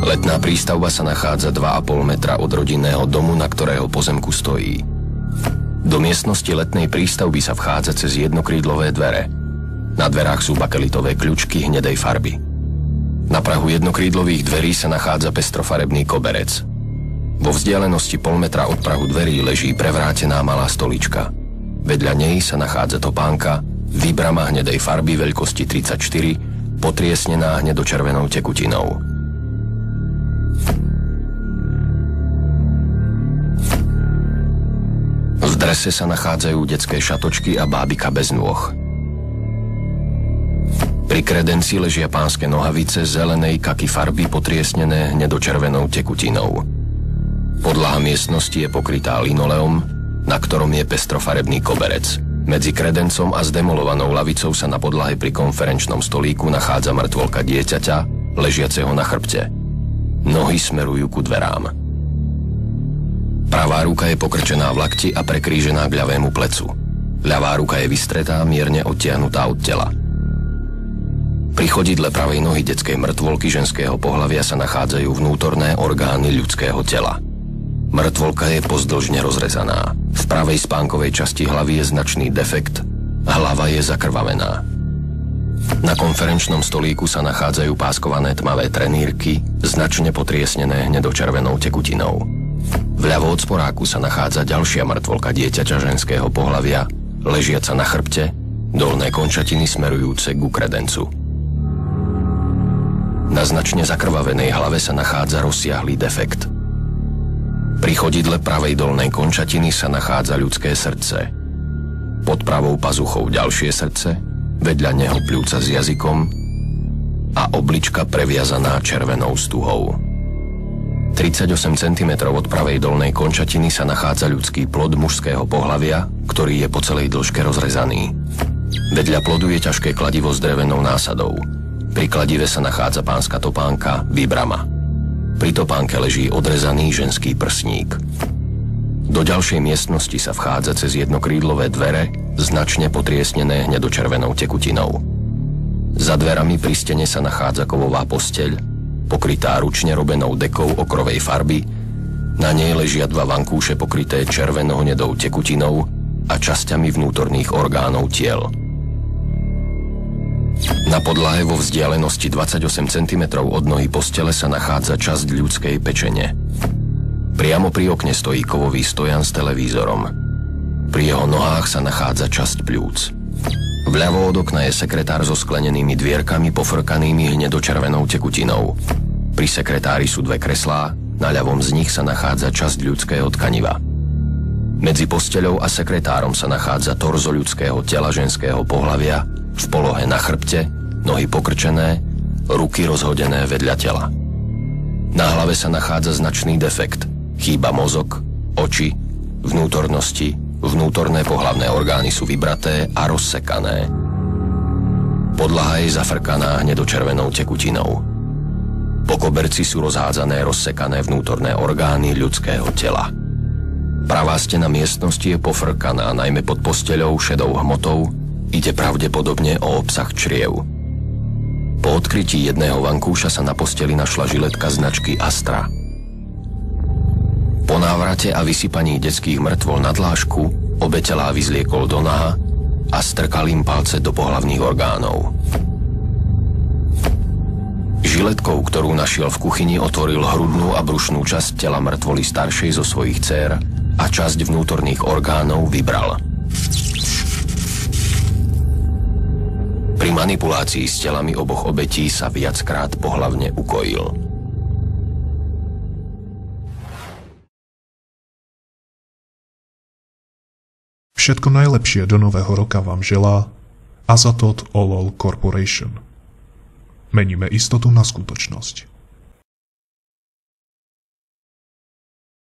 Letná prístavba sa nachádza 2,5 metra od rodinného domu, na ktorého pozemku stojí. Do miestnosti letnej prístavby sa vchádza cez jednokrídlové dvere. Na dverách sú bakelitové kľučky hnedej farby. Na prahu jednokrídlových dverí sa nachádza pestrofarebný koberec. Vo vzdialenosti 0,5 metra od prahu dverí leží prevrátená malá stolička. Vedľa nej sa nachádza topánka, výbrama hnedej farby veľkosti 34, potriesnená hnedočervenou tekutinou. V drese sa nachádzajú detské šatočky a bábika bez nôh. Pri kredenci ležia pánske nohavice zelenej kaky farby potriesnené hnedočervenou tekutinou. Podlaha miestnosti je pokrytá linoleom, na ktorom je pestrofarebný koberec. Medzi kredencom a zdemolovanou lavicou sa na podlahe pri konferenčnom stolíku nachádza mŕtvolka dieťaťa, ležiaceho na chrbte. Nohy smerujú ku dverám. Pravá ruka je pokrčená v lakti a prekrížená k ľavému plecu. Ľavá ruka je vystretá, mierne odtiahnutá od tela. Pri chodidle pravej nohy detskej mŕtvolky ženského pohlavia sa nachádzajú vnútorné orgány ľudského tela. Mŕtvolka je pozdĺžne rozrezaná. V pravej spánkovej časti hlavy je značný defekt, hlava je zakrvavená. Na konferenčnom stolíku sa nachádzajú páskované tmavé trenírky, značne potriesnené hnedočervenou tekutinou. Vľavo od sporáku sa nachádza ďalšia mŕtvolka dieťaťa ženského pohlavia, ležiaca na chrbte, dolné končatiny smerujúce ku kredencu. Na značne zakrvavenej hlave sa nachádza rozsiahlý defekt. Pri chodidle pravej dolnej končatiny sa nachádza ľudské srdce. Pod pravou pazuchou ďalšie srdce, vedľa neho pľúca s jazykom a oblička previazaná červenou stuhou. 38 cm od pravej dolnej končatiny sa nachádza ľudský plod mužského pohlavia, ktorý je po celej dĺžke rozrezaný. Vedľa plodu je ťažké kladivo s drevenou násadou. Pri kladive sa nachádza pánska topánka, výbrama. Pri topánke leží odrezaný ženský prsník. Do ďalšej miestnosti sa vchádza cez jednokrídlové dvere, značne potriesnené hnedočervenou tekutinou. Za dverami pri stene sa nachádza kovová posteľ, pokrytá ručne robenou dekou okrovej farby, na nej ležia 2 vankúše pokryté červeno-hnedou tekutinou a časťami vnútorných orgánov tiel. Na podlahe vo vzdialenosti 28 cm od nohy postele sa nachádza časť ľudskej pečene. Priamo pri okne stojí kovový stojan s televízorom. Pri jeho nohách sa nachádza časť pľúc. Vľavo od okna je sekretár so sklenenými dvierkami pofrkanými hnedočervenou tekutinou. Pri sekretári sú 2 kreslá, na ľavom z nich sa nachádza časť ľudského tkaniva. Medzi posteľou a sekretárom sa nachádza torzo ľudského tela ženského pohlavia v polohe na chrbte, nohy pokrčené, ruky rozhodené vedľa tela. Na hlave sa nachádza značný defekt, chýba mozog, oči, vnútornosti, vnútorné pohlavné orgány sú vybraté a rozsekané. Podlaha je zafrkaná hnedočervenou tekutinou. Po koberci sú rozhádzané rozsekané vnútorné orgány ľudského tela. Pravá stena miestnosti je pofrkaná, najmä pod posteľou šedou hmotou, ide pravdepodobne o obsah čriev. Po odkrytí jedného vankúša sa na posteli našla žiletka značky Astra. Po návrate a vysypaní detských mŕtvol na dlášku obe telá vyzliekol do naha a strkal im palce do pohlavných orgánov. Žiletkou, ktorú našiel v kuchyni, otvoril hrudnú a brušnú časť tela mŕtvoly staršej zo svojich dcér a časť vnútorných orgánov vybral. Pri manipulácii s telami oboch obetí sa viackrát pohlavne ukojil. Všetko najlepšie do nového roka vám želá Azatoth Olol Corporation. Meníme istotu na skutočnosť.